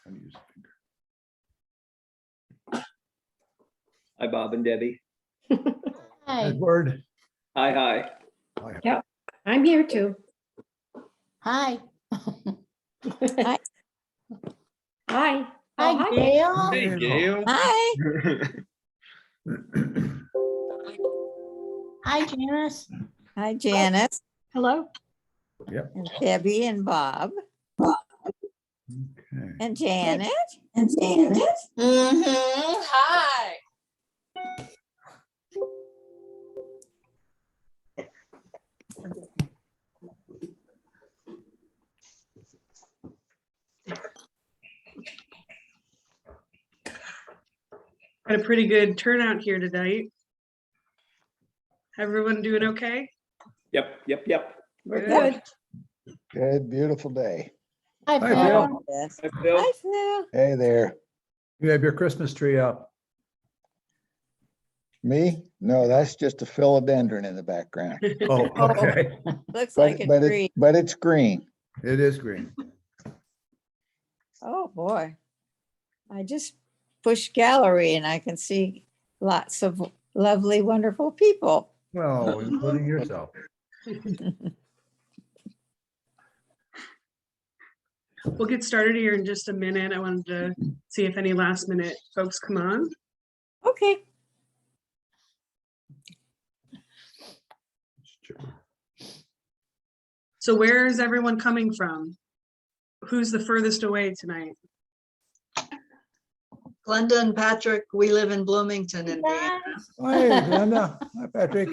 how to use a finger. Hi, Bob and Debbie. Hi. Edward. Hi, hi. Hi. Yep, I'm here too. Hi. Hi. Hi, Oh, hi. Gail. Hey, Gail. Hi. Hi, Janice. Hi, Janice. Hello. Yep. And Debbie and Bob Okay. and Janet. And Janet. Hi. Got a pretty good turnout here tonight. Everyone doing okay? Yep, yep, yep. We're Good. good. Good, beautiful day. Hi, Hi, Phil. Hi, Phil. Hi, Phil. Hey there. You have your Christmas tree up. Me? No, that's just a philodendron in the background. Oh, okay. Looks like a tree. But it's green. It is green. Oh, boy. I just pushed gallery and I can see lots of lovely, wonderful people. Well, including yourself. We'll get started here in just a minute. I wanted to see if any last minute folks come on. Okay. So where is everyone coming from? Who's the furthest away tonight? Glenda and Patrick, we live in Bloomington, Indiana. Hi, Glenda. Hi, Patrick.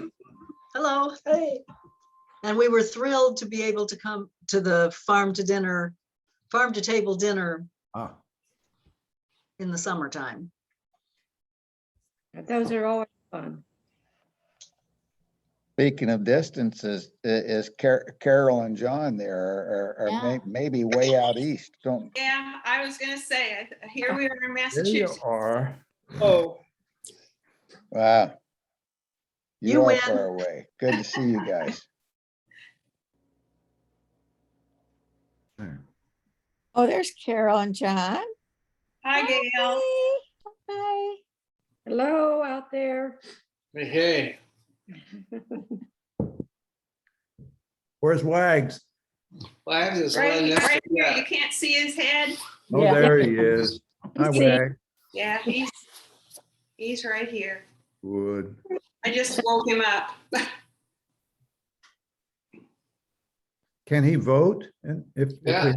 Hello, hey. And we were thrilled to be able to come to the farm to table dinner Ah, in the summertime. Those are always fun. Speaking of distances, is Carol and John there or Yeah. maybe way out east? Don't, Yeah, I was gonna say, here we are in there you Massachusetts. are. Oh, wow. You You are win. far away. Good to see you guys. There. Oh, there's Carol and John. Hi, Gail. Hi. Hello out there. Hey, Where's Wags? Wags is Right, one right next to here. You that. can't see his head. Oh, Yeah. there he is. Hi, See. Wags. Yeah, he's right here. Good. I just woke him up. Can he vote? And if Yeah.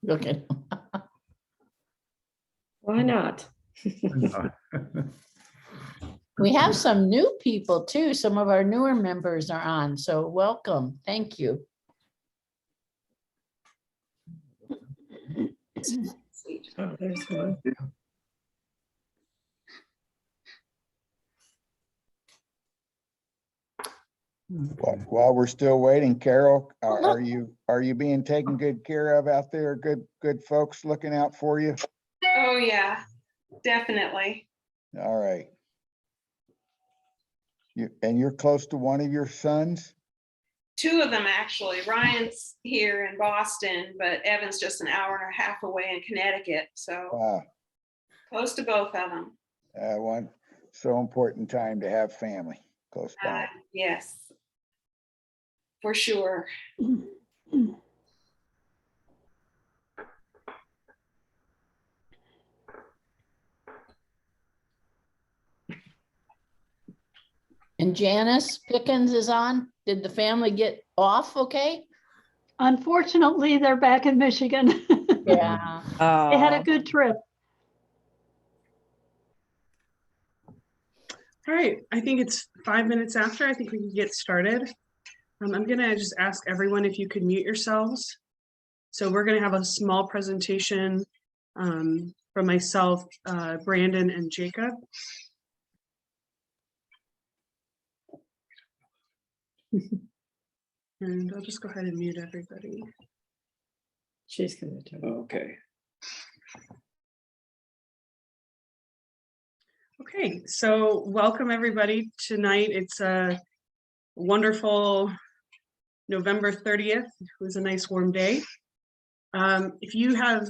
Okay. Why not? We have some new people too. Some of our newer members are on, so welcome. Thank you. Oh, there's one. While we're still waiting, Carol, are you being taken good care of out there? Good folks looking out for you? Oh, yeah, definitely. All right. And you're close to one of your sons? Two of them, actually. Ryan's here in Boston, but Evan's just an hour and a half away in Connecticut. So Wow. close to both of them. One so important time to have family close by. Yes, for sure. And Janice Pickens is on. Did the family get off okay? Unfortunately, they're back in Michigan. Yeah. They had a good trip. All right, I think it's 5 minutes after. I think we can get started. I'm gonna just ask everyone if you could mute yourselves. So we're gonna have a small presentation from myself, Brandon, and Jacob. And I'll just go ahead and mute everybody. She's gonna do it. okay. Okay, so welcome everybody tonight. It's a wonderful November 30th. It was a nice warm day. If you have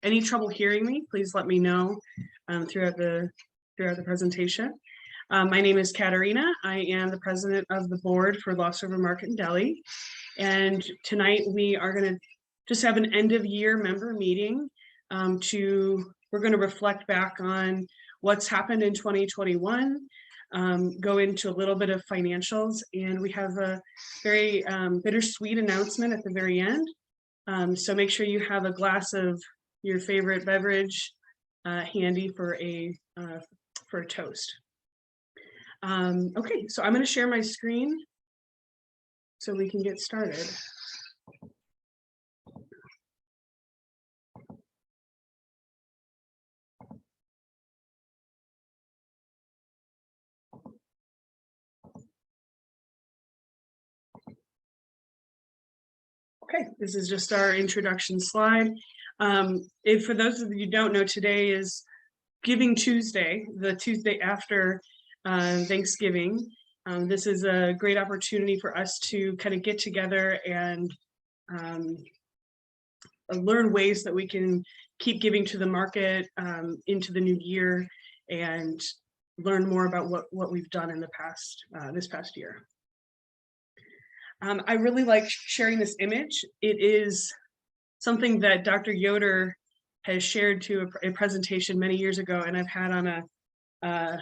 any trouble hearing me, please let me know throughout the presentation. My name is Katerina. I am the president of the board for Lost River Market and Deli. And tonight we are going to just have an end of year member meeting. We're going to reflect back on what's happened in 2021, go into a little bit of financials, and we have a very bittersweet announcement at the very end. So make sure you have a glass of your favorite beverage handy for a toast. Okay, so I'm going to share my screen so we can get started. Okay, this is just our introduction slide. For those of you who don't know, today is Giving Tuesday, the Tuesday after Thanksgiving. This is a great opportunity for us to kind of get together and learn ways that we can keep giving to the market into the new year and learn more about what we've done in the past, this past year. I really like sharing this image. It is something that Dr. Yoder has shared to a presentation many years ago, and I've had on a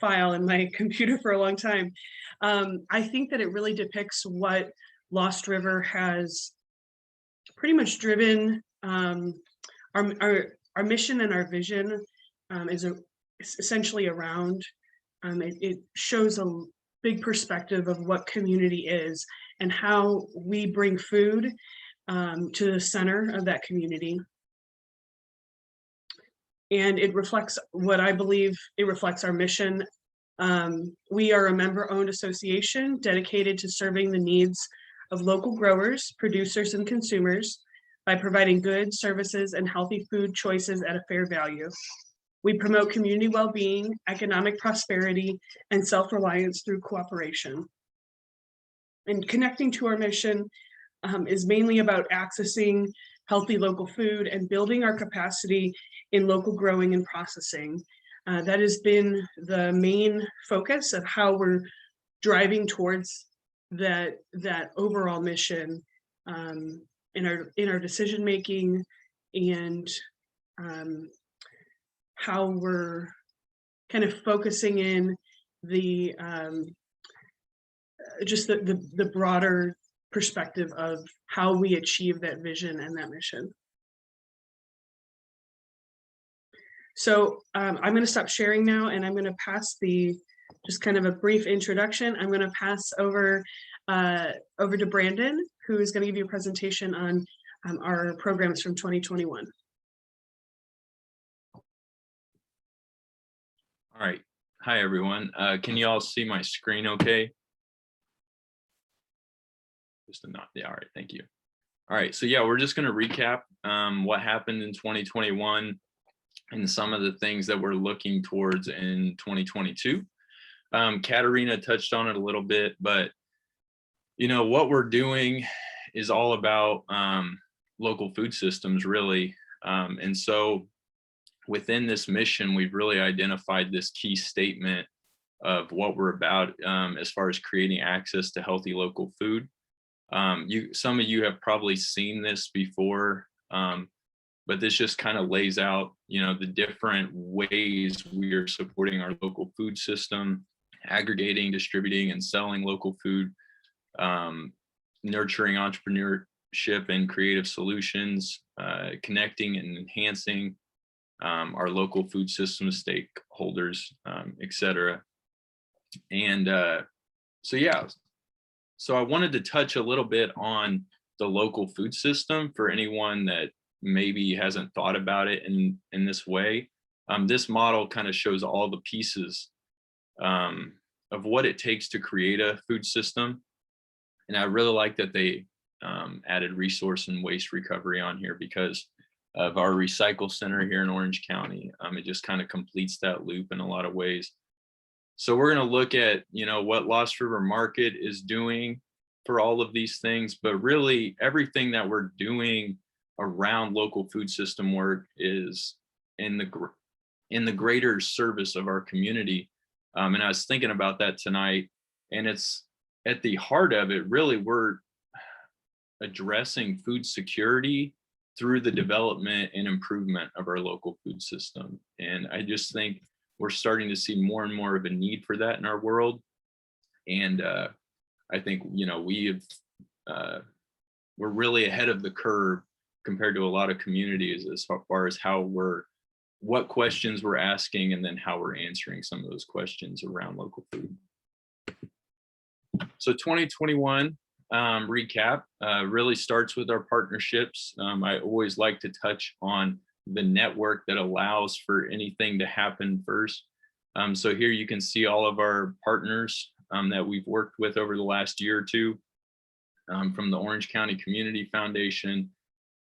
file in my computer for a long time. I think that it really depicts what Lost River has pretty much driven. Our mission and our vision is essentially around. It shows a big perspective of what community is and how we bring food to the center of that community. And it reflects what I believe, it reflects our mission. We are a member-owned association dedicated to serving the needs of local growers, producers, and consumers by providing goods, services, and healthy food choices at a fair value. We promote community well-being, economic prosperity, and self-reliance through cooperation. And connecting to our mission is mainly about accessing healthy local food and building our capacity in local growing and processing. That has been the main focus of how we're driving towards that overall mission in our decision making, and how we're kind of focusing in the just the broader perspective of how we achieve that vision and that mission. So I'm going to stop sharing now, and I'm going to pass just kind of a brief introduction. I'm going to pass over to Brandon, who is going to give you a presentation on our programs from 2021. All right. Hi, everyone. Can you all see my screen okay? Just a nod. Yeah, all right. Thank you. All right. So yeah, we're just going to recap what happened in 2021 and some of the things that we're looking towards in 2022. Katerina touched on it a little bit, but you know, what we're doing is all about local food systems, really. And so within this mission, we've really identified this key statement of what we're about as far as creating access to healthy local food. Some of you have probably seen this before, but this just kind of lays out, you know, the different ways we are supporting our local food system, aggregating, distributing, and selling local food, nurturing entrepreneurship and creative solutions, connecting and enhancing our local food system stakeholders, et cetera. And so, yeah, so I wanted to touch a little bit on the local food system for anyone that maybe hasn't thought about it in this way. This model kind of shows all the pieces of what it takes to create a food system. And I really like that they added resource and waste recovery on here because of our recycle center here in Orange County. It just kind of completes that loop in a lot of ways. So we're going to look at, you know, what Lost River Market is doing for all of these things, but really everything that we're doing around local food system work is in the greater service of our community. And I was thinking about that tonight, and it's at the heart of it, really, we're addressing food security through the development and improvement of our local food system. And I just think we're starting to see more and more of a need for that in our world. And I think, we're really ahead of the curve compared to a lot of communities as far as what questions we're asking, and then how we're answering some of those questions around local food. So 2021 recap really starts with our partnerships. I always like to touch on the network that allows for anything to happen first. So here you can see all of our partners that we've worked with over the last year or two, from the Orange County Community Foundation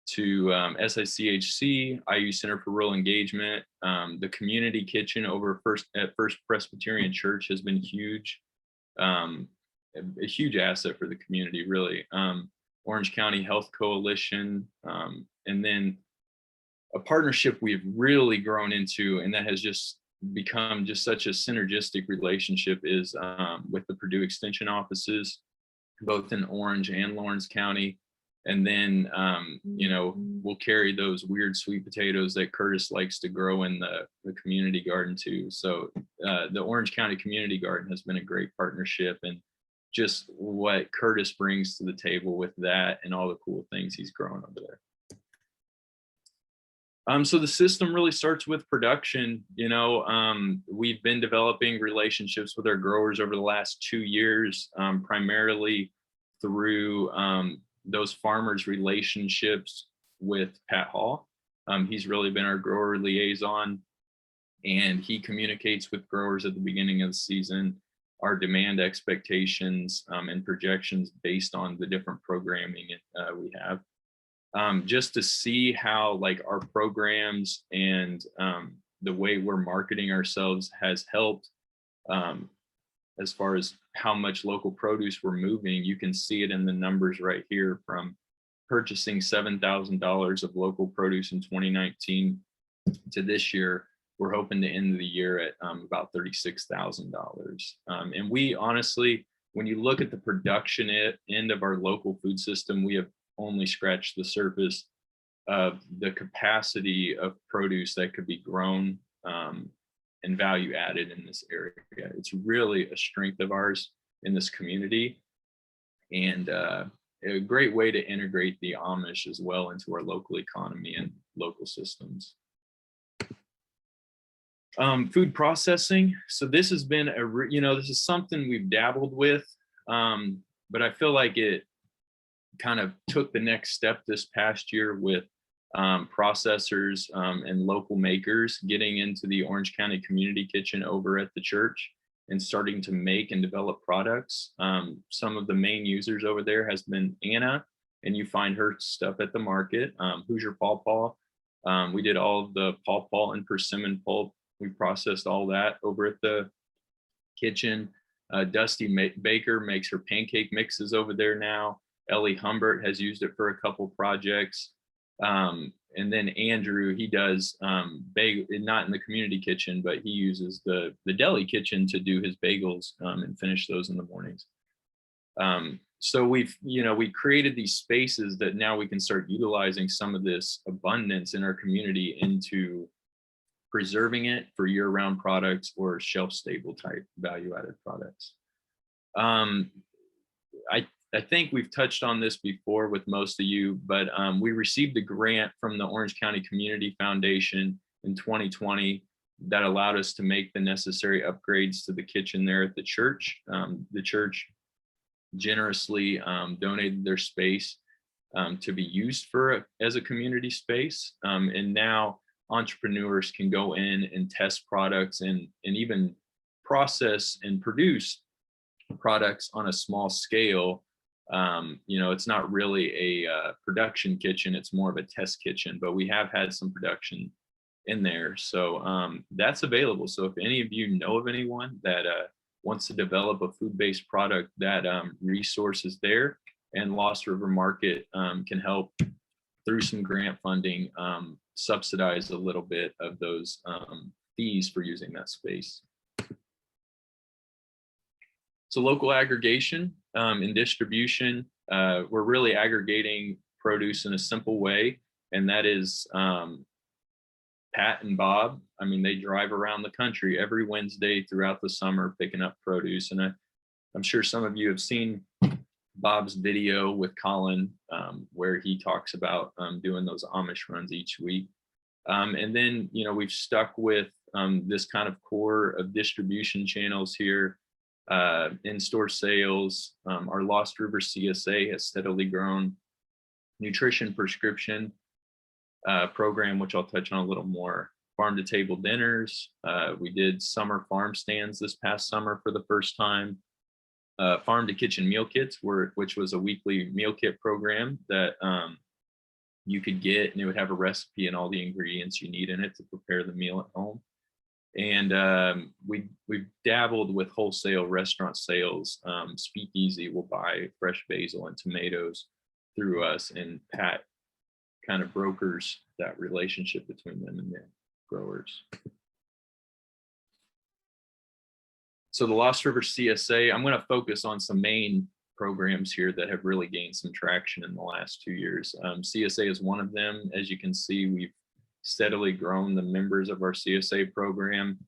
to SICHC, IU Center for Rural Engagement. The community kitchen over at First Presbyterian Church has been huge, a huge asset for the community, really. Orange County Health Coalition, and then a partnership we've really grown into, and that has just become just such a synergistic relationship, is with the Purdue Extension offices, both in Orange and Lawrence County. And then, we'll carry those weird sweet potatoes that Curtis likes to grow in the community garden too. So the Orange County Community Garden has been a great partnership, and just what Curtis brings to the table with that and all the cool things he's growing over there. So the system really starts with production. We've been developing relationships with our growers over the last 2 years, primarily through those farmers' relationships with Pat Hall. He's really been our grower liaison, and he communicates with growers at the beginning of the season, our demand expectations and projections based on the different programming we have. Just to see how our programs and the way we're marketing ourselves has helped as far as how much local produce we're moving. You can see it in the numbers right here, from purchasing $7,000 of local produce in 2019 to this year. We're hoping to end the year at about $36,000. And we honestly, when you look at the production end of our local food system, we have only scratched the surface of the capacity of produce that could be grown and value added in this area. It's really a strength of ours in this community, and a great way to integrate the Amish as well into our local economy and local systems. Food processing. So this has been this is something we've dabbled with, but I feel like it kind of took the next step this past year with processors and local makers getting into the Orange County Community Kitchen over at the church and starting to make and develop products. Some of the main users over there has been Anna, and you find her stuff at the market. Hoosier Paw. We did all of the paw and persimmon pulp. We processed all that over at the kitchen. Dusty Baker makes her pancake mixes over there now. Ellie Humbert has used it for a couple projects. And then Andrew, he does bagel, not in the community kitchen, but he uses the deli kitchen to do his bagels and finish those in the mornings. So we created these spaces that now we can start utilizing some of this abundance in our community into preserving it for year-round products or shelf-stable type value-added products. I think we've touched on this before with most of you, but we received a grant from the Orange County Community Foundation in 2020 that allowed us to make the necessary upgrades to the kitchen there at the church. The church generously donated their space to be used as a community space. And now entrepreneurs can go in and test products and even process and produce products on a small scale. It's not really a production kitchen, it's more of a test kitchen, but we have had some production in there. So that's available. So if any of you know of anyone that wants to develop a food-based product, that resource is there, and Lost River Market can help through some grant funding, subsidize a little bit of those fees for using that space. So local aggregation and distribution, we're really aggregating produce in a simple way, and that is Pat and Bob. I mean, they drive around the country every Wednesday throughout the summer picking up produce, and I'm sure some of you have seen Bob's video with Colin, where he talks about doing those Amish runs each week. And then, you know, we've stuck with this kind of core of distribution channels here, in-store sales. Our Lost River CSA has steadily grown. Nutrition prescription program, which I'll touch on a little more. Farm to table dinners. We did summer farm stands this past summer for the first time. Farm to kitchen meal kits, which was a weekly meal kit program that you could get, and it would have a recipe and all the ingredients you need in it to prepare the meal at home. And we've dabbled with wholesale restaurant sales. Speakeasy will buy fresh basil and tomatoes through us, and Pat kind of brokers that relationship between them and the growers. So the Lost River CSA, I'm going to focus on some main programs here that have really gained some traction in the last 2 years. CSA is one of them. As you can see, we've steadily grown the members of our CSA program.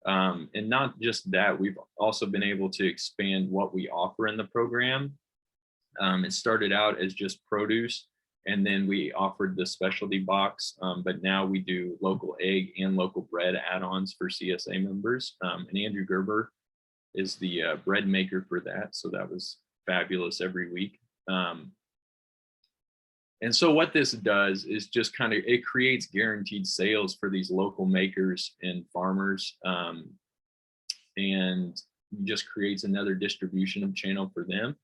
And not just that, we've also been able to expand what we offer in the program. It started out as just produce, and then we offered the specialty box, but now we do local egg and local bread add-ons for CSA members. And Andrew Gerber is the bread maker for that, so that was fabulous every week. And so what this does is just kind of, it creates guaranteed sales for these local makers and farmers, and just creates another distribution channel for them.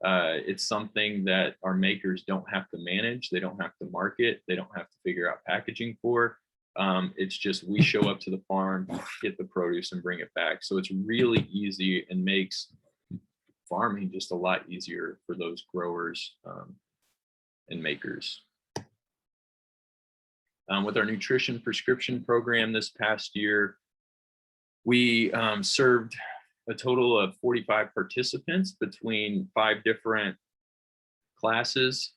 It's something that our makers don't have to manage, they don't have to market, they don't have to figure out packaging for. It's just we show up to the farm, get the produce, and bring it back. So it's really easy and makes farming just a lot easier for those growers and makers. With our nutrition prescription program this past year, we served a total of 45 participants between 5 different classes.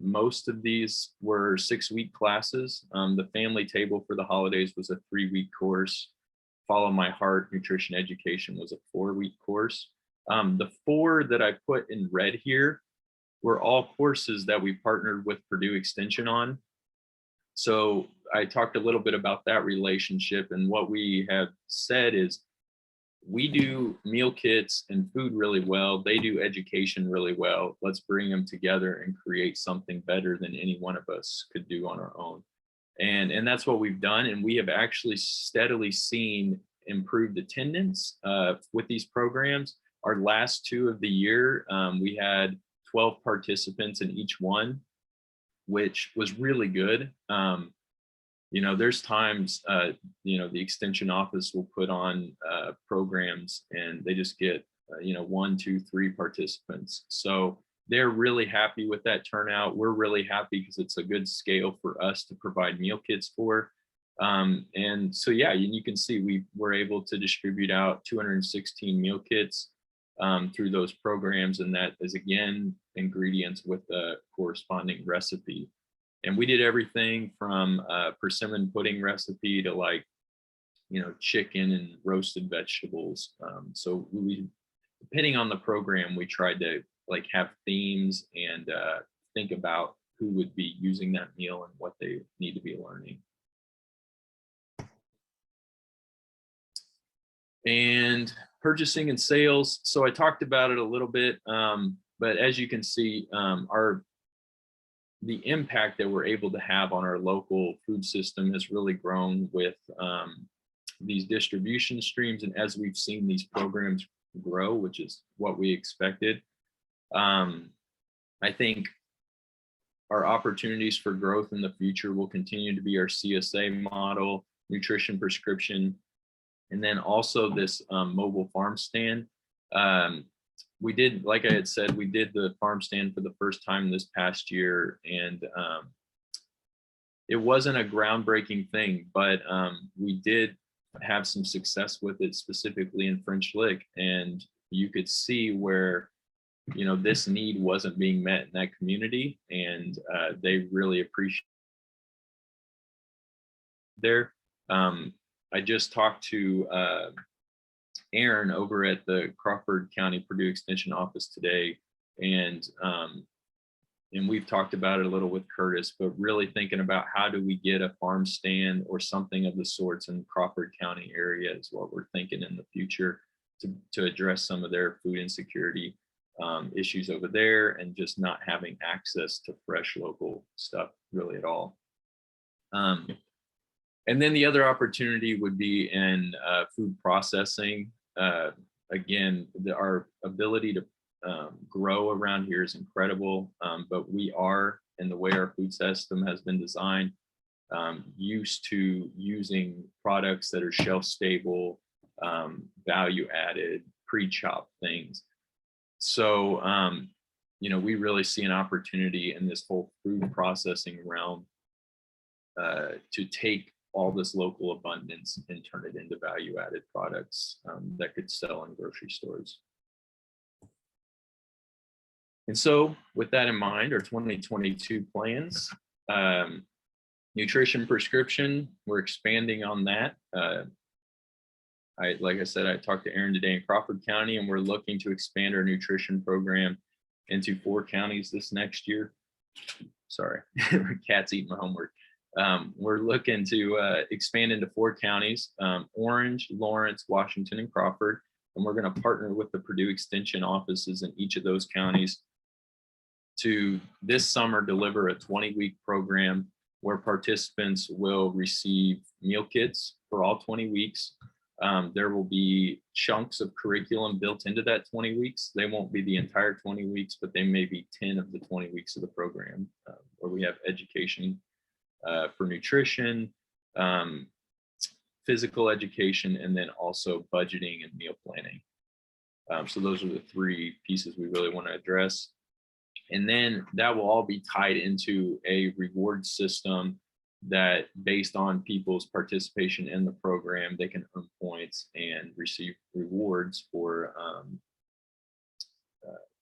Most of these were 6-week classes. The family table for the holidays was a 3-week course. Follow My Heart Nutrition Education was a 4-week course. The 4 that I put in red here were all courses that we partnered with Purdue Extension on. So I talked a little bit about that relationship, and what we have said is we do meal kits and food really well. They do education really well. Let's bring them together and create something better than any one of us could do on our own. And that's what we've done. And we have actually steadily seen improved attendance with these programs. Our last 2 of the year, we had 12 participants in each one, which was really good. You know, there's times, you know, the extension office will put on programs and they just get, you know, 1, 2, 3 participants. So they're really happy with that turnout. We're really happy because it's a good scale for us to provide meal kits for. And so, yeah, you can see we were able to distribute out 216 meal kits through those programs. And that is, again, ingredients with a corresponding recipe. And we did everything from a persimmon pudding recipe to, like, you know, chicken and roasted vegetables. So we, depending on the program, we tried to like have themes and think about who would be using that meal and what they need to be learning. And purchasing and sales. So I talked about it a little bit, but as you can see, the impact that we're able to have on our local food system has really grown with these distribution streams. And as we've seen these programs grow, which is what we expected, I think our opportunities for growth in the future will continue to be our CSA model, nutrition prescription, and then also this mobile farm stand. we did, like I had said, we did the farm stand for the first time this past year, and it wasn't a groundbreaking thing, but we did have some success with it, specifically in French Lick, and you could see where, you know, this need wasn't being met in that community, and they really appreciate there. I just talked to Aaron over at the Crawford County Purdue Extension office today, and we've talked about it a little with Curtis, but really thinking about how do we get a farm stand or something of the sorts in Crawford County area is what we're thinking in the future to address some of their food insecurity issues over there, and just not having access to fresh local stuff really at all. And then the other opportunity would be in food processing. Again, our ability to grow around here is incredible, but we are, in the way our food system has been designed, used to using products that are shelf stable, value added, pre-chopped things. So, you know, we really see an opportunity in this whole food processing realm to take all this local abundance and turn it into value added products that could sell in grocery stores. And so with that in mind, our 2022 plans, nutrition prescription, we're expanding on that. Like I said, I talked to Aaron today in Crawford County, and we're looking to expand our nutrition program into 4 counties this next year. Sorry, cat's eating my homework. We're looking to expand into 4 counties, Orange, Lawrence, Washington, and Crawford. And we're going to partner with the Purdue Extension offices in each of those counties to this summer deliver a 20-week program where participants will receive meal kits for all 20 weeks. There will be chunks of curriculum built into that 20 weeks. They won't be the entire 20 weeks, but they may be 10 of the 20 weeks of the program, where we have education for nutrition, physical education, and then also budgeting and meal planning. So those are the 3 pieces we really want to address. And then that will all be tied into a reward system that, based on people's participation in the program, they can earn points and receive rewards for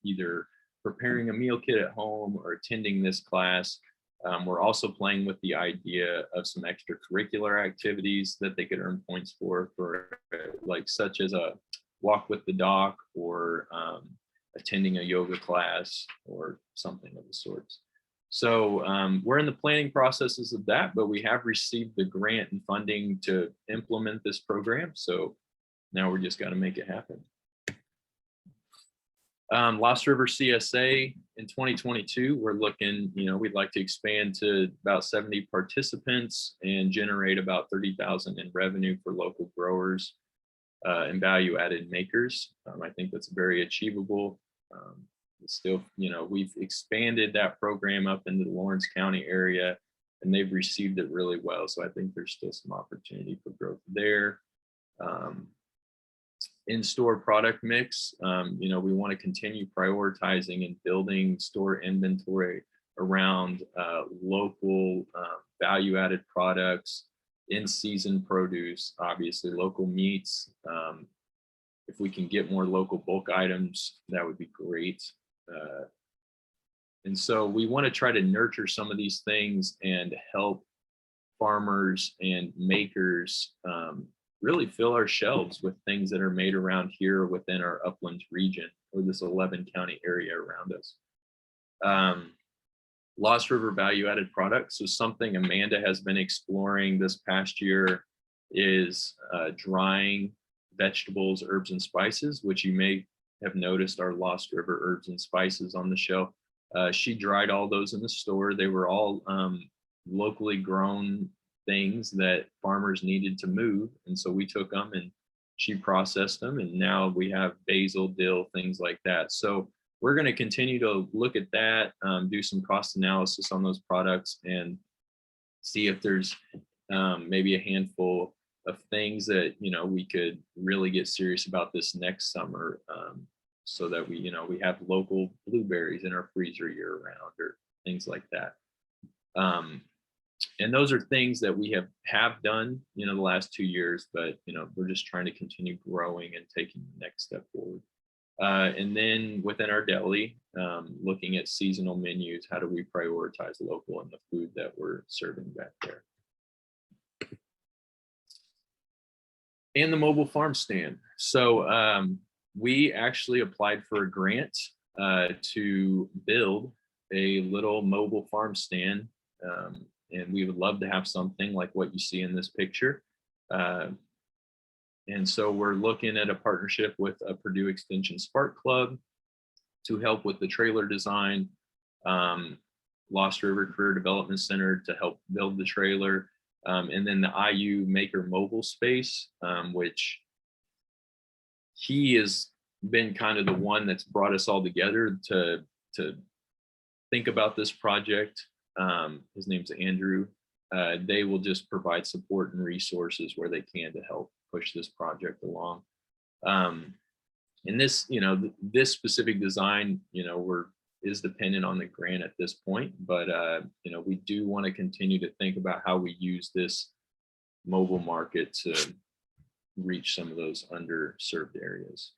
either preparing a meal kit at home or attending this class. We're also playing with the idea of some extracurricular activities that they could earn points for like such as a walk with the doc, or attending a yoga class or something of the sorts. So we're in the planning processes of that, but we have received the grant and funding to implement this program. So now we're just got to make it happen. Lost River CSA in 2022, we're looking, you know, we'd like to expand to about 70 participants and generate about 30,000 in revenue for local growers and value added makers. I think that's very achievable. It's still, you know, we've expanded that program up into the Lawrence County area, and they've received it really well. So I think there's still some opportunity for growth there. In-store product mix, you know, we want to continue prioritizing and building store inventory around local value-added products, in-season produce, obviously local meats. If we can get more local bulk items, that would be great. And so we want to try to nurture some of these things and help farmers and makers really fill our shelves with things that are made around here within our uplands region, or this 11 county area around us. Lost River value added products. So something Amanda has been exploring this past year is drying vegetables, herbs, and spices, which you may have noticed are Lost River herbs and spices on the shelf. She dried all those in the store. They were all locally grown things that farmers needed to move. And so we took them and she processed them, and now we have basil, dill, things like that. So we're going to continue to look at that, do some cost analysis on those products, and see if there's maybe a handful of things that, you know, we could really get serious about this next summer. so that we have local blueberries in our freezer year round or things like that. And those are things that we have done, the last 2 years, but, we're just trying to continue growing and taking the next step forward. And then within our deli, looking at seasonal menus, how do we prioritize local in the food that we're serving back there? And the mobile farm stand. So we actually applied for a grant to build a little mobile farm stand. And we would love to have something like what you see in this picture. And so we're looking at a partnership with a Purdue Extension Spark Club to help with the trailer design, Lost River Career Development Center to help build the trailer, and then the IU Maker Mobile Space, which he has been kind of the one that's brought us all together to think about this project. His name's Andrew. They will just provide support and resources where they can to help push this project along. And this, this specific design, is dependent on the grant at this point, but we do want to continue to think about how we use this mobile market to reach some of those underserved areas.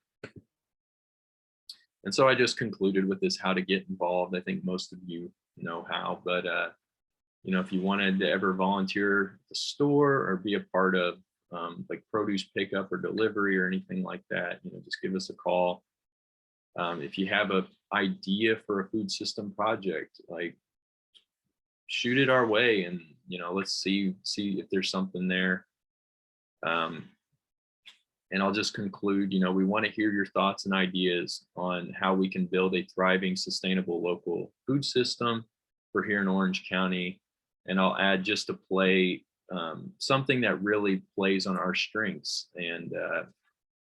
And so I just concluded with this, how to get involved. I think most of you know how, but if you wanted to ever volunteer at the store or be a part of like produce pickup or delivery or anything like that, just give us a call. If you have an idea for a food system project, like shoot it our way, and let's see if there's something there. And I'll just conclude, we want to hear your thoughts and ideas on how we can build a thriving, sustainable local food system for here in Orange County. And I'll add just to play something that really plays on our strengths. And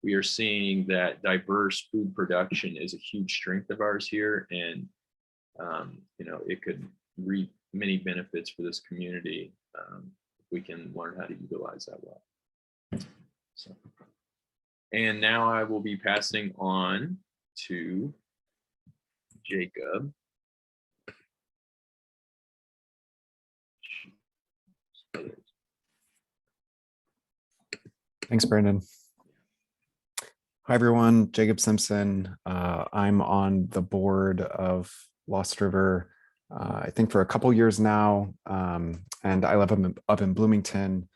we are seeing that diverse food production is a huge strength of ours here. And, it could reap many benefits for this community if we can learn how to utilize that well. So, and now I will be passing on to Jacob. Thanks, Brandon. Hi, everyone. Jacob Simpson. I'm on the board of Lost River, I think for a couple years now, and I live up in Bloomington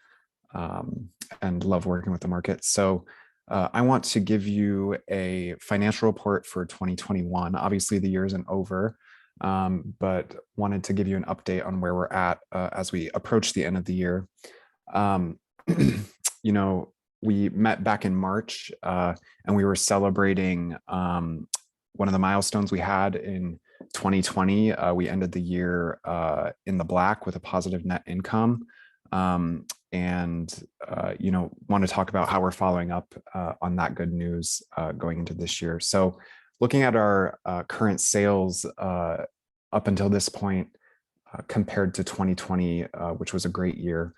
and love working with the market. So I want to give you a financial report for 2021. Obviously, the year isn't over, but wanted to give you an update on where we're at as we approach the end of the year. We met back in March and we were celebrating one of the milestones we had in 2020. We ended the year in the black with a positive net income. And want to talk about how we're following up on that good news going into this year. So looking at our current sales up until this point compared to 2020, which was a great year,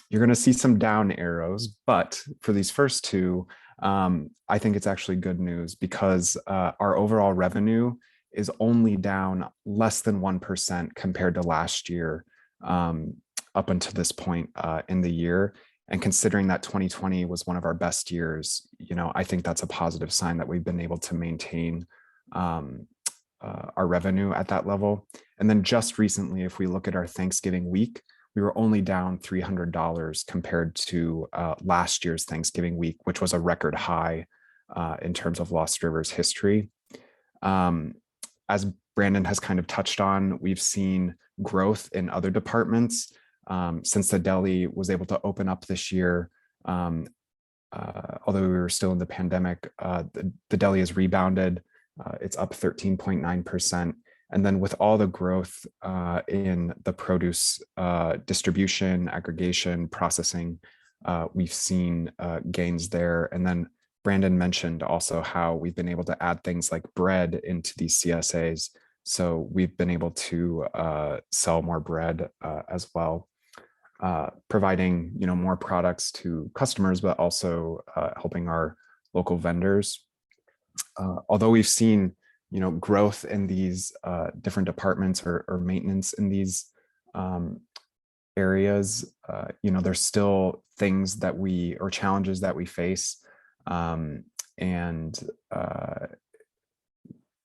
you're going to see some down arrows, but for these first two, I think it's actually good news because our overall revenue is only down less than 1% compared to last year up until this point in the year. And considering that 2020 was one of our best years, I think that's a positive sign that we've been able to maintain our revenue at that level. And then just recently, if we look at our Thanksgiving week, we were only down $300 compared to last year's Thanksgiving week, which was a record high in terms of Lost River's history. As Brandon has kind of touched on, we've seen growth in other departments since the deli was able to open up this year. Although we were still in the pandemic, the deli has rebounded. It's up 13.9%. And then with all the growth in the produce distribution, aggregation, processing, we've seen gains there. And then Brandon mentioned also how we've been able to add things like bread into these CSAs. So we've been able to sell more bread as well, providing more products to customers, but also helping our local vendors. although we've seen, growth in these different departments or maintenance in these areas, there's still things that or challenges that we face. And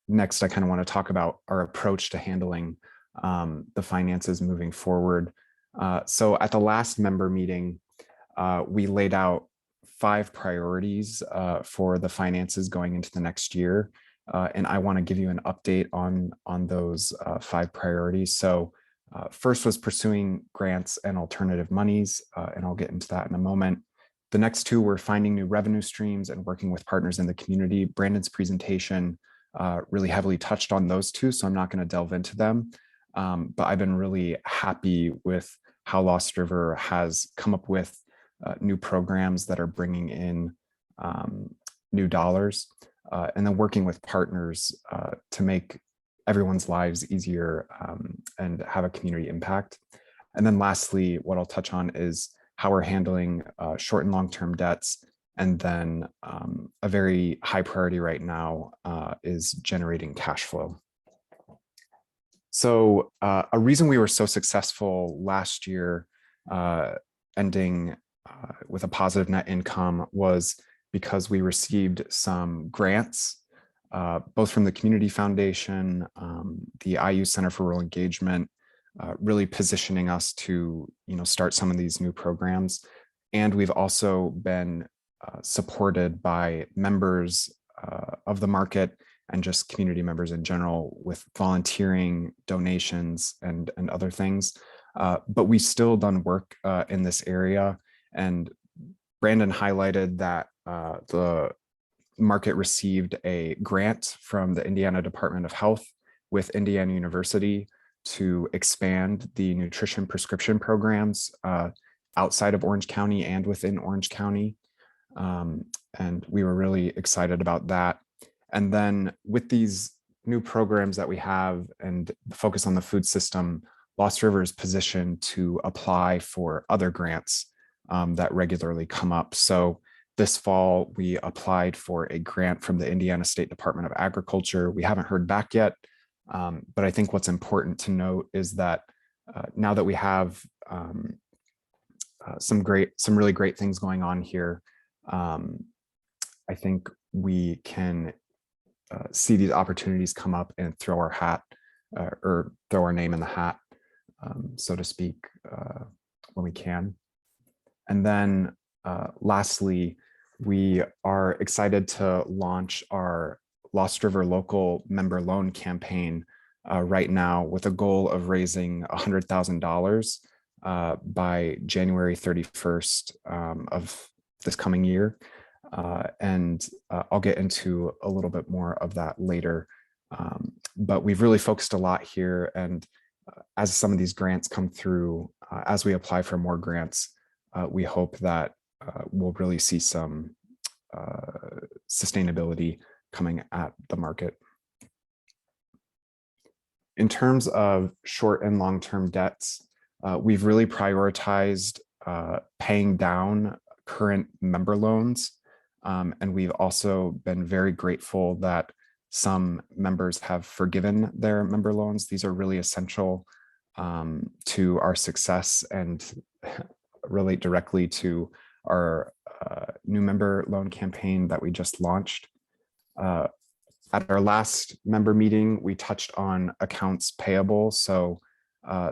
next, I kind of want to talk about our approach to handling the finances moving forward. So at the last member meeting, we laid out 5 priorities for the finances going into the next year. And I want to give you an update on those 5 priorities. So first was pursuing grants and alternative monies, and I'll get into that in a moment. The next 2 were finding new revenue streams and working with partners in the community. Brandon's presentation really heavily touched on those 2, so I'm not going to delve into them. But I've been really happy with how Lost River has come up with new programs that are bringing in new dollars, and then working with partners to make everyone's lives easier and have a community impact. And then lastly, what I'll touch on is how we're handling short and long-term debts. And then a very high priority right now is generating cash flow. So a reason we were so successful last year, ending with a positive net income, was because we received some grants, both from the Community Foundation, the IU Center for Rural Engagement, really positioning us to start some of these new programs. And we've also been supported by members of the market and just community members in general with volunteering, donations, and other things. But we've still done work in this area. And Brandon highlighted that the market received a grant from the Indiana Department of Health with Indiana University to expand the nutrition prescription programs outside of Orange County and within Orange County. And we were really excited about that. And then with these new programs that we have and the focus on the food system, Lost River is positioned to apply for other grants that regularly come up. So this fall, we applied for a grant from the Indiana State Department of Agriculture. We haven't heard back yet, but I think what's important to note is that now that we have some really great things going on here, I think we can see these opportunities come up and throw our hat or throw our name in the hat, so to speak, when we can. And then lastly, we are excited to launch our Lost River Local Member Loan Campaign right now with a goal of raising $100,000 by January 31st of this coming year. And I'll get into a little bit more of that later. But we've really focused a lot here. And as some of these grants come through, as we apply for more grants, we hope that we'll really see some sustainability coming at the market. In terms of short and long-term debts, we've really prioritized paying down current member loans. And we've also been very grateful that some members have forgiven their member loans. These are really essential to our success and relate directly to our new member loan campaign that we just launched. At our last member meeting, we touched on accounts payable. So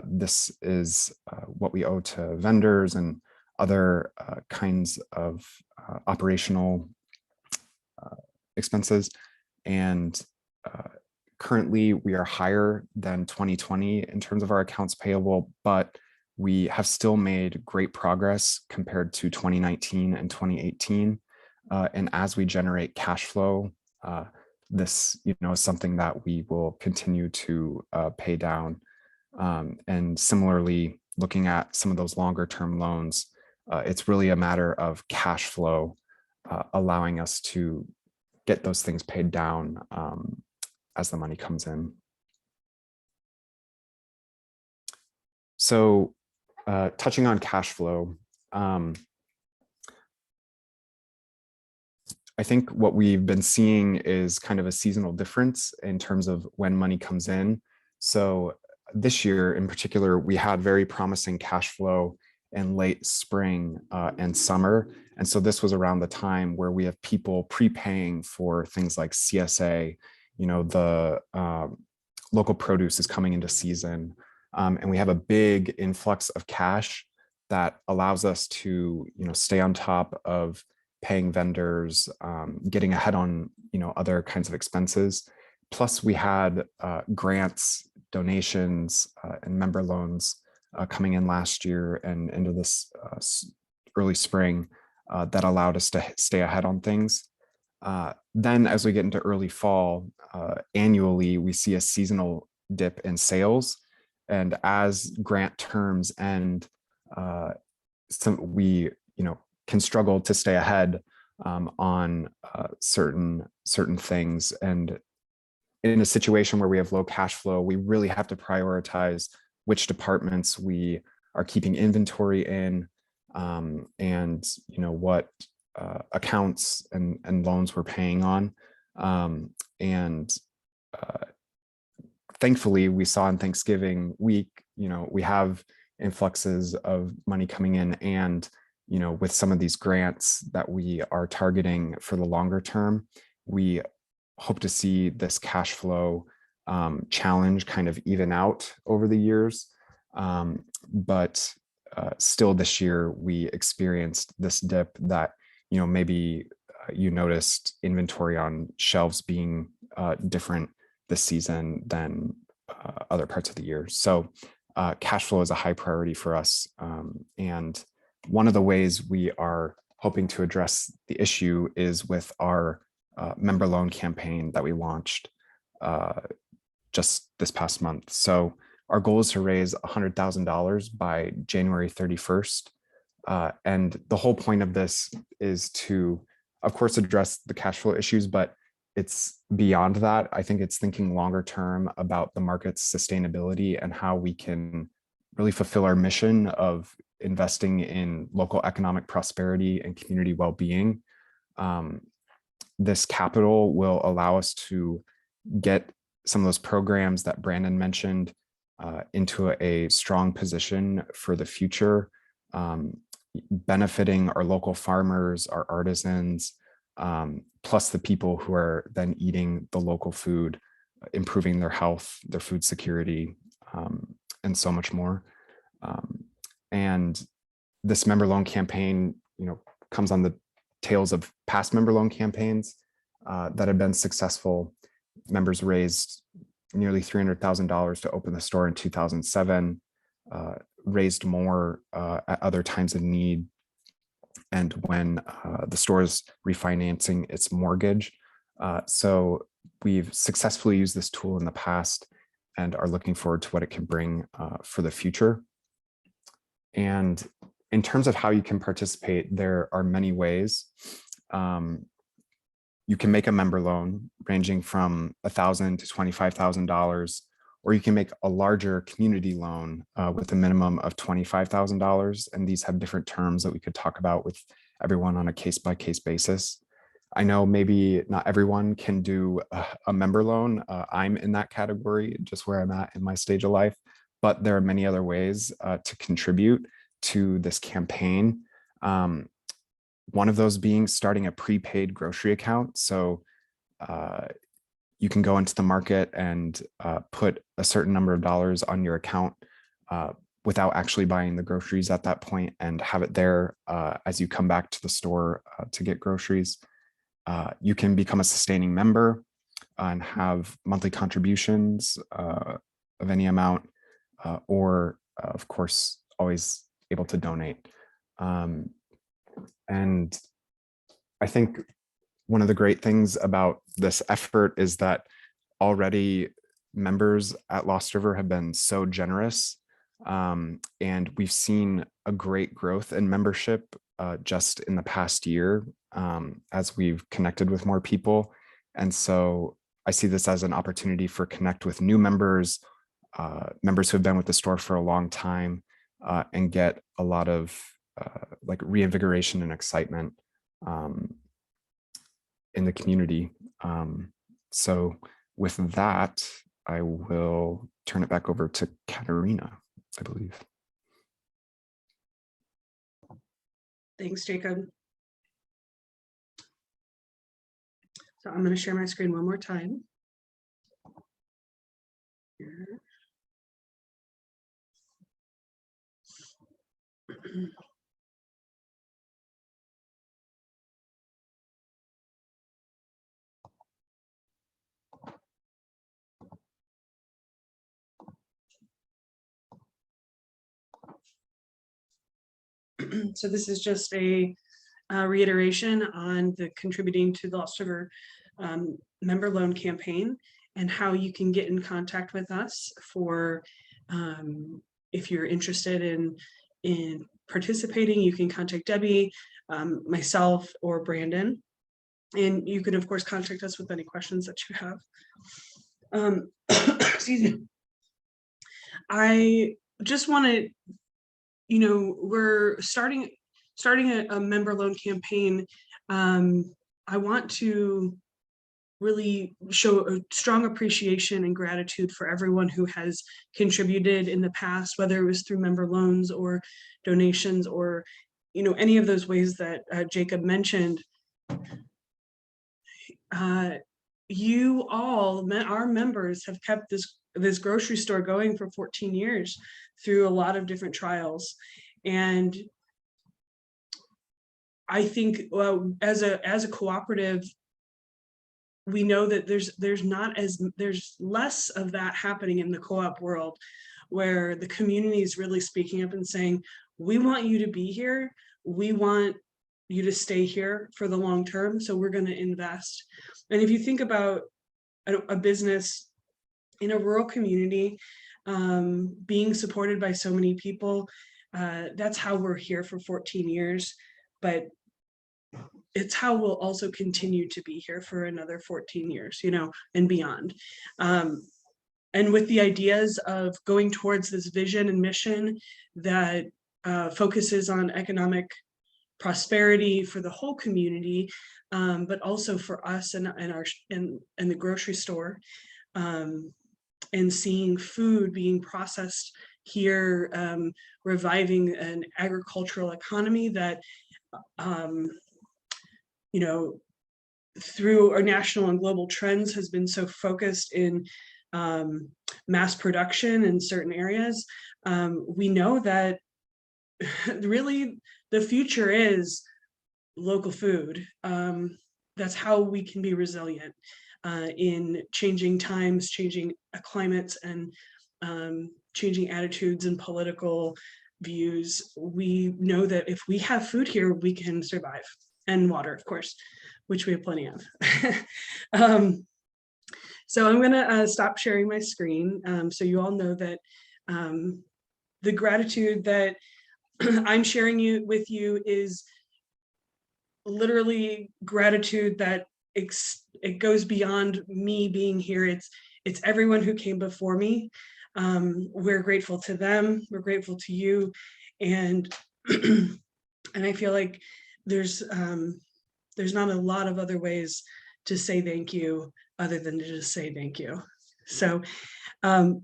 this is what we owe to vendors and other kinds of operational expenses. And currently we are higher than 2020 in terms of our accounts payable, but we have still made great progress compared to 2019 and 2018. And as we generate cash flow, this is something that we will continue to pay down. And similarly, looking at some of those longer term loans, it's really a matter of cash flow allowing us to get those things paid down as the money comes in. So touching on cash flow, I think what we've been seeing is kind of a seasonal difference in terms of when money comes in. So this year in particular, we had very promising cash flow in late spring and summer. And so this was around the time where we have people prepaying for things like CSA, the local produce is coming into season. And we have a big influx of cash that allows us to, stay on top of paying vendors, getting ahead on, other kinds of expenses. Plus we had grants, donations, and member loans coming in last year and into this early spring that allowed us to stay ahead on things. Then as we get into early fall, annually, we see a seasonal dip in sales. And as grant terms end, we, can struggle to stay ahead on certain things. And in a situation where we have low cash flow, we really have to prioritize which departments we are keeping inventory in, and what accounts and loans we're paying on. Thankfully, we saw in Thanksgiving week, we have influxes of money coming in, and with some of these grants that we are targeting for the longer term, we hope to see this cash flow challenge kind of even out over the years. But still this year, we experienced this dip that, maybe you noticed inventory on shelves being different this season than other parts of the year. So cash flow is a high priority for us. And one of the ways we are hoping to address the issue is with our member loan campaign that we launched just this past month. So our goal is to raise $100,000 by January 31st. And the whole point of this is to, of course, address the cash flow issues, but it's beyond that. I think it's thinking longer term about the market's sustainability and how we can really fulfill our mission of investing in local economic prosperity and community well-being. This capital will allow us to get some of those programs that Brandon mentioned into a strong position for the future, benefiting our local farmers, our artisans, plus the people who are then eating the local food, improving their health, their food security, and so much more. And this member loan campaign, comes on the tails of past member loan campaigns that have been successful. Members raised nearly $300,000 to open the store in 2007, raised more at other times of need, and when the store is refinancing its mortgage. So we've successfully used this tool in the past and are looking forward to what it can bring for the future. And in terms of how you can participate, there are many ways. You can make a member loan ranging from $1,000 to $25,000, or you can make a larger community loan with a minimum of $25,000. And these have different terms that we could talk about with everyone on a case-by-case basis. I know maybe not everyone can do a member loan. I'm in that category, just where I'm at in my stage of life, but there are many other ways to contribute to this campaign. One of those being starting a prepaid grocery account. So you can go into the market and put a certain number of dollars on your account without actually buying the groceries at that point, and have it there as you come back to the store to get groceries. You can become a sustaining member and have monthly contributions of any amount, or of course, always able to donate. And I think one of the great things about this effort is that already members at Lost River have been so generous, and we've seen a great growth in membership just in the past year as we've connected with more people. And so I see this as an opportunity for connect with new members, members who have been with the store for a long time, and get a lot of like reinvigoration and excitement. in the community. So with that, I will turn it back over to Katerina, I believe. Thanks, Jacob. So I'm going to share my screen one more time. Here. So this is just a reiteration on the contributing to the Lost River member loan campaign and how you can get in contact with us for if you're interested in participating. You can contact Debbie, myself, or Brandon, and you can of course contact us with any questions that you have. Excuse me. I just want to, you know, we're starting a member loan campaign. I want to really show a strong appreciation and gratitude for everyone who has contributed in the past, whether it was through member loans or donations or, you know, any of those ways that Jacob mentioned. You all, our members, have kept this grocery store going for 14 years through a lot of different trials. And I think as a cooperative, we know that there's less of that happening in the co-op world, where the community is really speaking up and saying, we want you to be here. We want you to stay here for the long term. So we're going to invest. And if you think about a business in a rural community being supported by so many people, that's how we're here for 14 years. But it's how we'll also continue to be here for another 14 years, you know, and beyond. And with the ideas of going towards this vision and mission that focuses on economic prosperity for the whole community, but also for us and the grocery store, and seeing food being processed here, reviving an agricultural economy that you know, through our national and global trends has been so focused in mass production in certain areas. We know that really the future is local food. That's how we can be resilient in changing times, changing climates, and changing attitudes and political views. We know that if we have food here, we can survive. And water, of course, which we have plenty of. So I'm gonna stop sharing my screen so you all know that the gratitude that I'm sharing with you is literally gratitude that it goes beyond me being here. It's everyone who came before me. We're grateful to them. We're grateful to you, and and I feel like there's not a lot of other ways to say thank you other than to just say thank you. So, and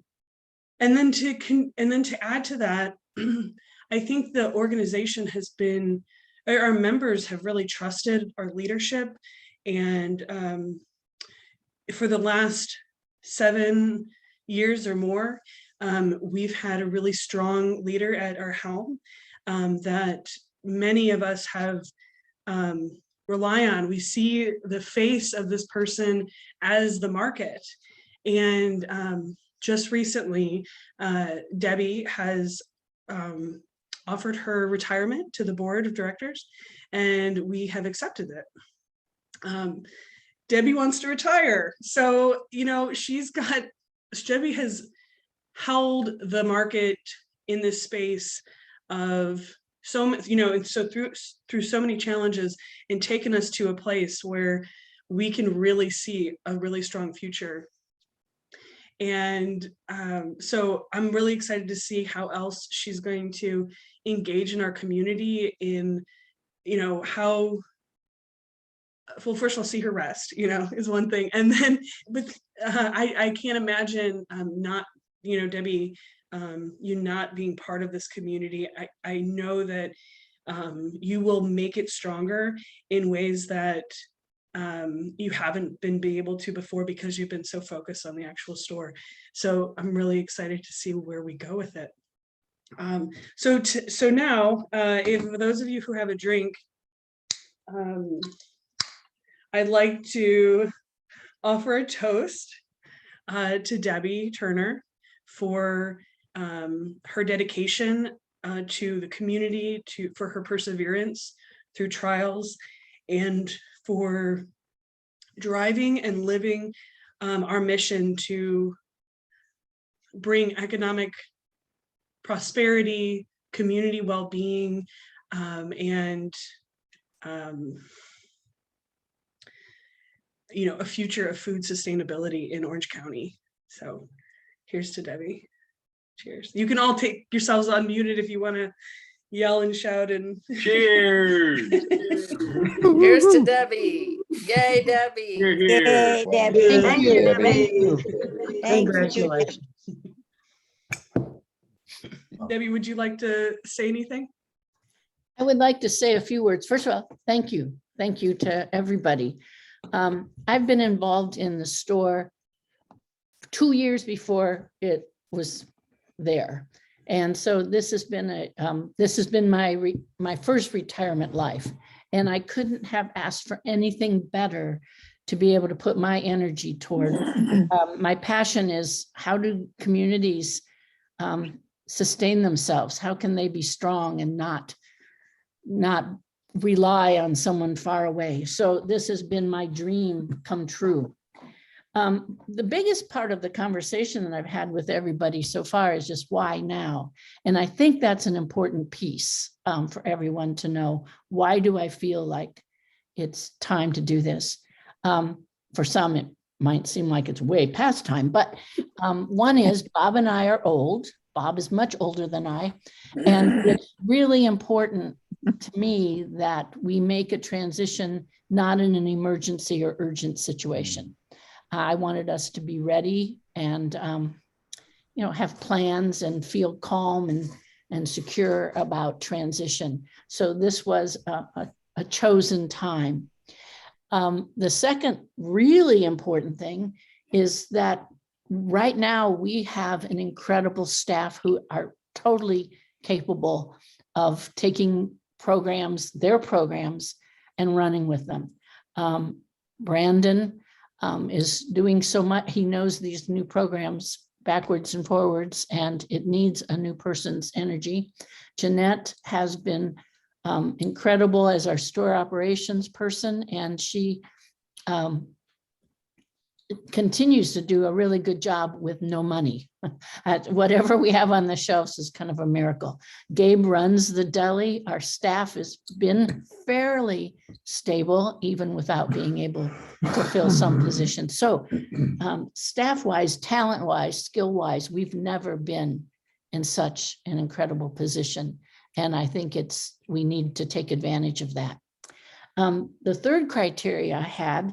then to add to that, I think the organization has been, our members have really trusted our leadership, and for the last 7 years or more, we've had a really strong leader at our helm that many of us have rely on. We see the face of this person as the market. And just recently, Debbie has offered her retirement to the board of directors, and we have accepted it. Debbie wants to retire. So, you know, Debbie has held the market in this space of so much, you know, and so through so many challenges, and taken us to a place where we can really see a really strong future. And so I'm really excited to see how else she's going to engage in our community, in, you know, how well, first I'll see her rest, is one thing. And then, but I can't imagine not, Debbie, you not being part of this community. I know that you will make it stronger in ways that you haven't been able to before because you've been so focused on the actual store. So I'm really excited to see where we go with it. So now, if those of you who have a drink, I'd like to offer a toast to Debbie Turner for her dedication to the community, for her perseverance through trials, and for driving and living our mission to bring economic prosperity, community well-being, and a future of food sustainability in Orange County. So here's to Debbie. Cheers. You can all take yourselves unmuted if you want to yell and shout and Cheers. Here's to Debbie. Yay, Debbie. Here, here. Yay, Debbie. Thank you, Thank Debbie. you. Thank you. Congratulations. Debbie, would you like to say anything? I would like to say a few words. First of all, thank you. Thank you to everybody. I've been involved in the store 2 years before it was there. And so this has been my first retirement life. And I couldn't have asked for anything better to be able to put my energy toward. My passion is, how do communities sustain themselves? How can they be strong and not rely on someone far away? So this has been my dream come true. The biggest part of the conversation that I've had with everybody so far is just why now? And I think that's an important piece for everyone to know. Why do I feel like it's time to do this? For some, it might seem like it's way past time, but one is Bob and I are old. Bob is much older than I, and it's really important to me that we make a transition not in an emergency or urgent situation. I wanted us to be ready and have plans and feel calm and secure about transition. So this was a chosen time. The second really important thing is that right now we have an incredible staff who are totally capable of taking their programs and running with them. Brandon is doing so much. He knows these new programs backwards and forwards, and it needs a new person's energy. Jeanette has been incredible as our store operations person, and she continues to do a really good job with no money. Whatever we have on the shelves is kind of a miracle. Gabe runs the deli. Our staff has been fairly stable, even without being able to fill some positions. So staff-wise, talent-wise, skill-wise, we've never been in such an incredible position. And I think we need to take advantage of that. The third criteria I had,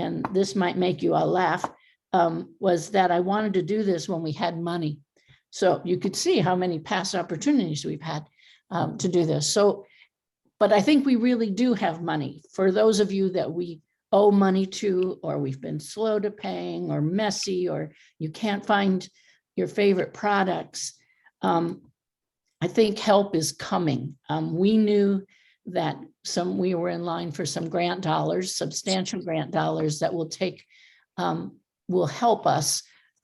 and this might make you all laugh, was that I wanted to do this when we had money. So you could see how many past opportunities we've had to do this. So, but I think we really do have money. For those of you that we owe money to, or we've been slow to paying, or messy, or you can't find your favorite products, I think help is coming. We knew that we were in line for some grant dollars, substantial grant dollars that will help us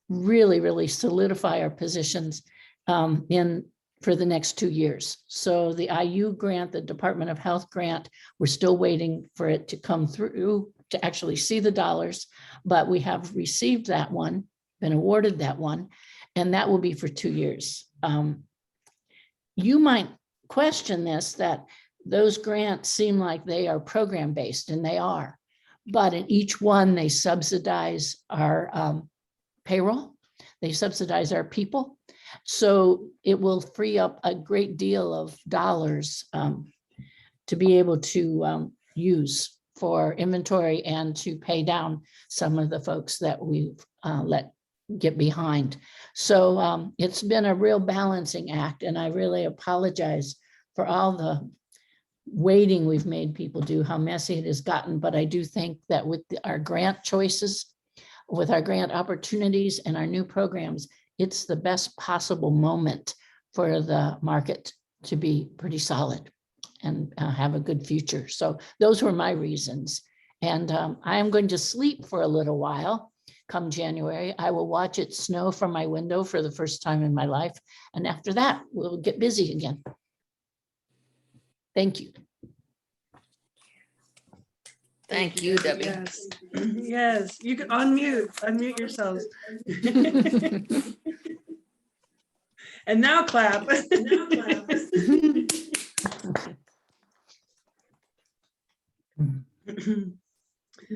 really, really solidify our positions for the next 2 years. So the IU grant, the Department of Health grant, we're still waiting for it to come through to actually see the dollars, but we have received that one, been awarded that one, and that will be for 2 years. You might question this, that those grants seem like they are program-based, and they are, but in each one, they subsidize our payroll, they subsidize our people. So it will free up a great deal of dollars to be able to use for inventory and to pay down some of the folks that we've let get behind. So it's been a real balancing act, and I really apologize for all the waiting we've made people do, how messy it has gotten. But I do think that with our grant choices, with our grant opportunities and our new programs, it's the best possible moment for the market to be pretty solid and have a good future. So those were my reasons. And I am going to sleep for a little while. Come January, I will watch it snow from my window for the first time in my life. And after that, we'll get busy again. Thank you. Thank you, Debbie. Yes, yes, you can unmute yourselves. And now clap.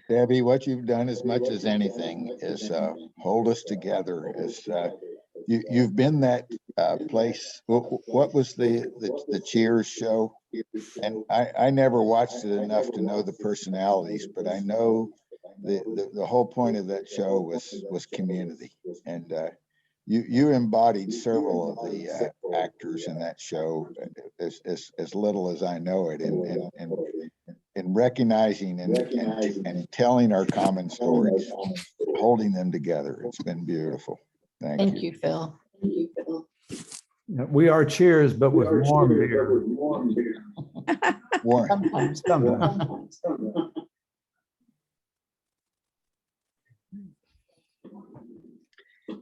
Debbie, what you've done as much as anything is hold us together. You've been that place. What was the Cheers show? And I never watched it enough to know the personalities, but I know the whole point of that show was community. And you embodied several of the actors in that show as little as I know it, and recognizing and telling our common stories, holding them together. It's been beautiful. Thank you, Phil. We are Cheers, but with warm beer. Warren. Sometimes.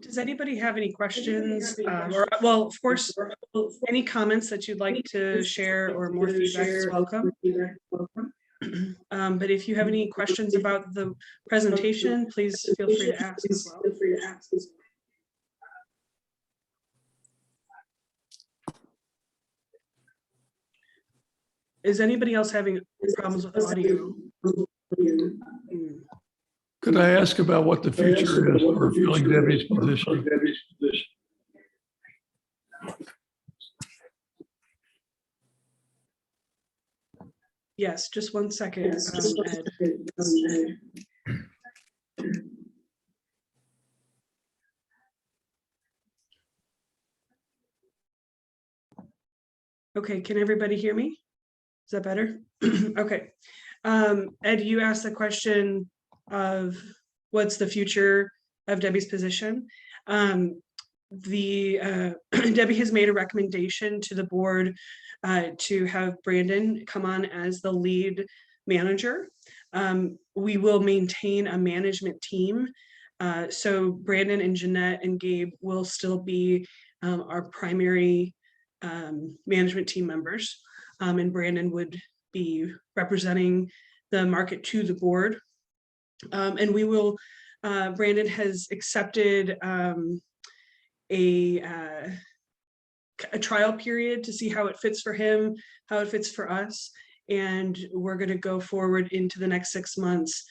Does anybody have any questions? Or, well, of course, any comments that you'd like to share or more feedback is welcome. But if you have any questions about the presentation, please feel free to ask as well. Is anybody else having problems with audio? Could I ask about what the future is for filling Debbie's position? Yes, just one second, Ed. Okay, can everybody hear me? Is that better? Okay. Ed, you asked the question of what's the future of Debbie's position. Debbie has made a recommendation to the board to have Brandon come on as the lead manager. We will maintain a management team. So Brandon and Jeanette and Gabe will still be our primary management team members. And Brandon would be representing the market to the board. And we will, Brandon has accepted a trial period to see how it fits for him, how it fits for us. And we're going to go forward into the next 6 months,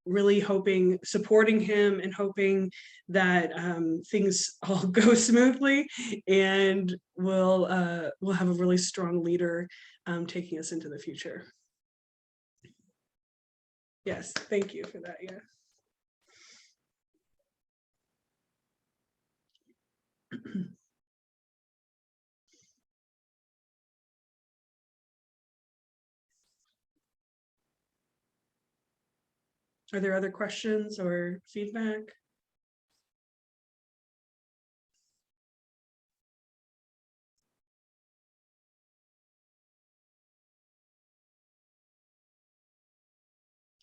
really hoping, supporting him and hoping that things all go smoothly, and we'll have a really strong leader taking us into the future. Yes, thank you for that. Yeah. Are there other questions or feedback?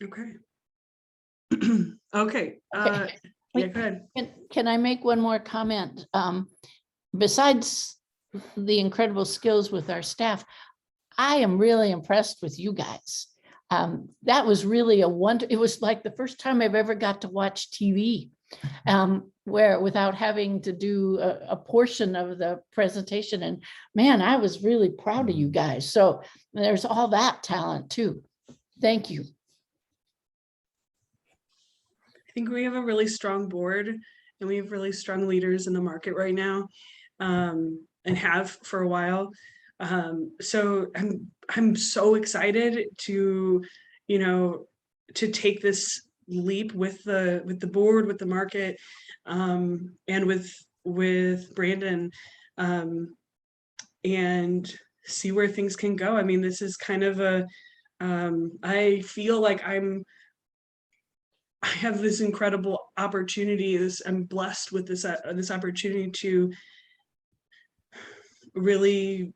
Okay. Okay. Yeah, go ahead. Can I make one more comment? Besides the incredible skills with our staff, I am really impressed with you guys. That was really a wonder. It was like the first time I've ever got to watch TV where without having to do a portion of the presentation. And man, I was really proud of you guys. So there's all that talent too. Thank you. I think we have a really strong board, and we have really strong leaders in the market right now, and have for a while. So I'm so excited to you know, to take this leap with the board, with the market, and with Brandon, and see where things can go. I mean, this is kind of a, I feel like I have this incredible opportunity. I'm blessed with this opportunity to really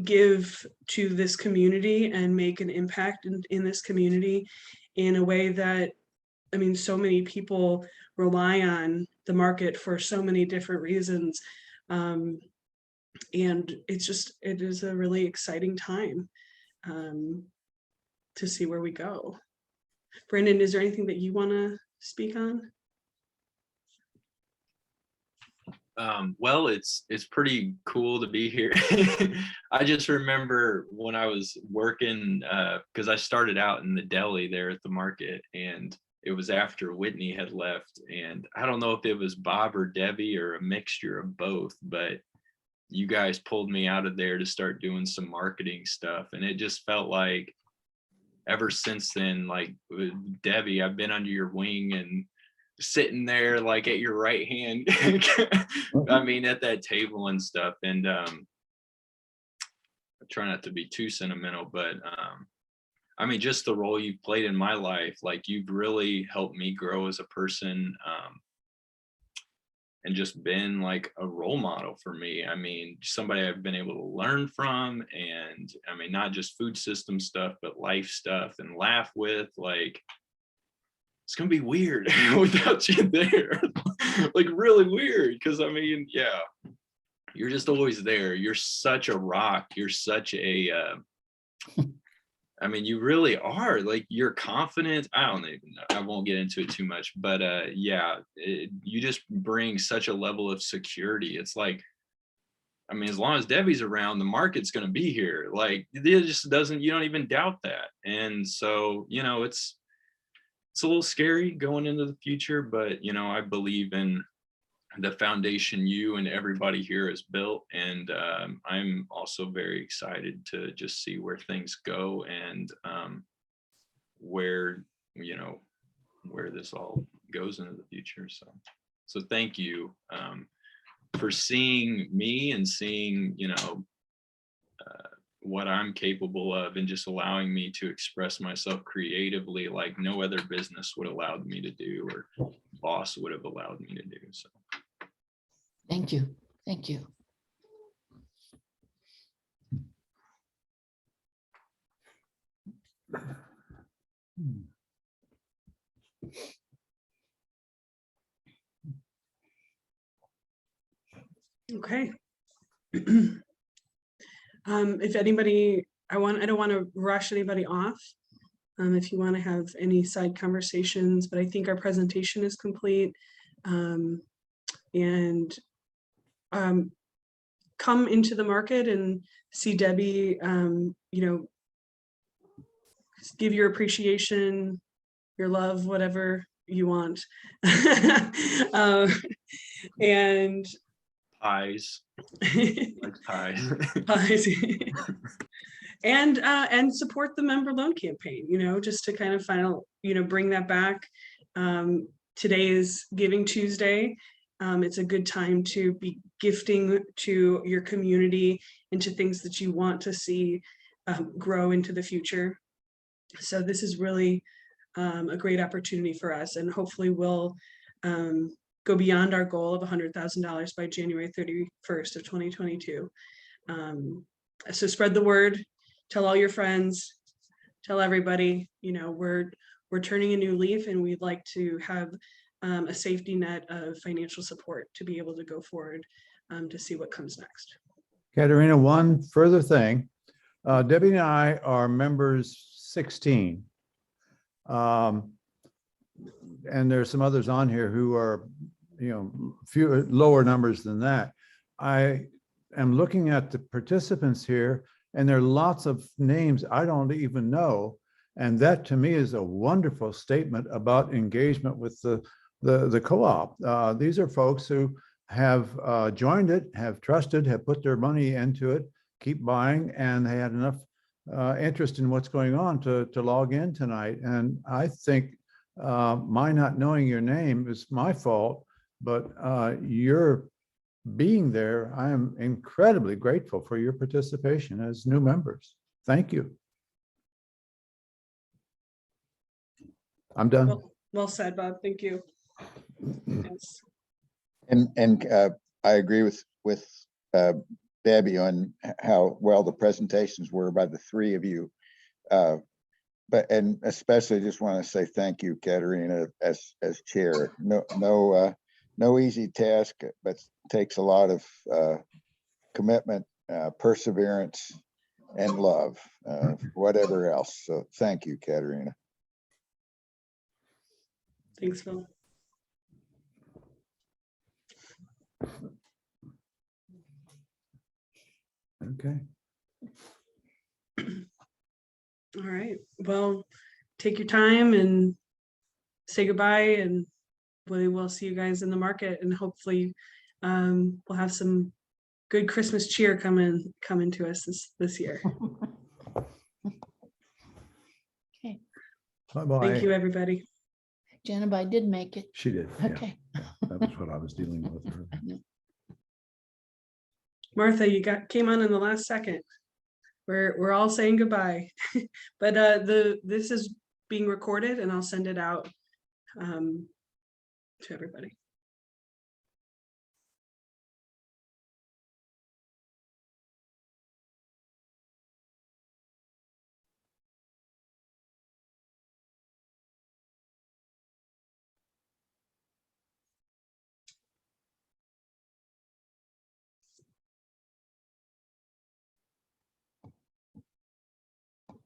give to this community and make an impact in this community in a way that, I mean, so many people rely on the market for so many different reasons. And it is a really exciting time to see where we go. Brandon, is there anything that you want to speak on? Well, it's pretty cool to be here. I just remember when I was working, because I started out in the deli there at the market, and it was after Whitney had left, and I don't know if it was Bob or Debbie or a mixture of both, but you guys pulled me out of there to start doing some marketing stuff, and it just felt like ever since then, like with Debbie, I've been under your wing and sitting there like at your right hand. I mean, at that table and stuff. And I try not to be too sentimental, but I mean, just the role you've played in my life, like you've really helped me grow as a person, and just been like a role model for me. I mean, somebody I've been able to learn from, and I mean, not just food system stuff, but life stuff and laugh with. Like, it's gonna be weird without you there. Like really weird, because I mean, yeah, you're just always there. You're such a rock. You're such a I mean, you really are. Like, you're confident. I don't even know, I won't get into it too much, but yeah, you just bring such a level of security. It's like, I mean, as long as Debbie's around, the market's going to be here. Like, it just doesn't, you don't even doubt that. And so, you know, it's a little scary going into the future, but, you know, I believe in the foundation you and everybody here has built. And I'm also very excited to just see where things go, and where, you know, where this all goes into the future. So thank you for seeing me and seeing, you know, what I'm capable of, and just allowing me to express myself creatively like no other business would allow me to do, or boss would have allowed me to do. So Thank you. Thank you. Okay. If anybody, I don't want to rush anybody off. If you want to have any side conversations, but I think our presentation is complete. And come into the market and see Debbie, you know, give your appreciation, your love, whatever you want. And pies. Like pies. pies. And support the member loan campaign, you know, just to kind of you know, bring that back. Today is Giving Tuesday. It's a good time to be gifting to your community and to things that you want to see grow into the future. So this is really a great opportunity for us, and hopefully we'll go beyond our goal of $100,000 by January 31st of 2022. So spread the word, tell all your friends, tell everybody, you know, we're turning a new leaf, and we'd like to have a safety net of financial support to be able to go forward to see what comes next. Katerina, one further thing. Debbie and I are members 16. And there's some others on here who are, you know, few lower numbers than that. I am looking at the participants here, and there are lots of names I don't even know. And that to me is a wonderful statement about engagement with the co-op. These are folks who have joined it, have trusted, have put their money into it, keep buying, and they had enough interest in what's going on to log in tonight. And I think my not knowing your name is my fault, but your being there, I am incredibly grateful for your participation as new members. Thank you. I'm done. Well said, Bob. Thank you. Yes. And I agree with Debbie on how well the presentations were by the three of you. But and especially just want to say thank you, Katerina, as chair. No easy task, but takes a lot of commitment, perseverance, and love, whatever else. So thank you, Katerina. Thanks, Phil. Okay. All right. Well, take your time and say goodbye, and we will see you guys in the market, and hopefully we'll have some good Christmas cheer coming to us this year. Okay, Bye-bye. Thank you, everybody. Jennifer did make it. She did. Yeah. Okay. That was what I was dealing with her. Martha, you came on in the last second. We're all saying goodbye, but this is being recorded, and I'll send it out to everybody.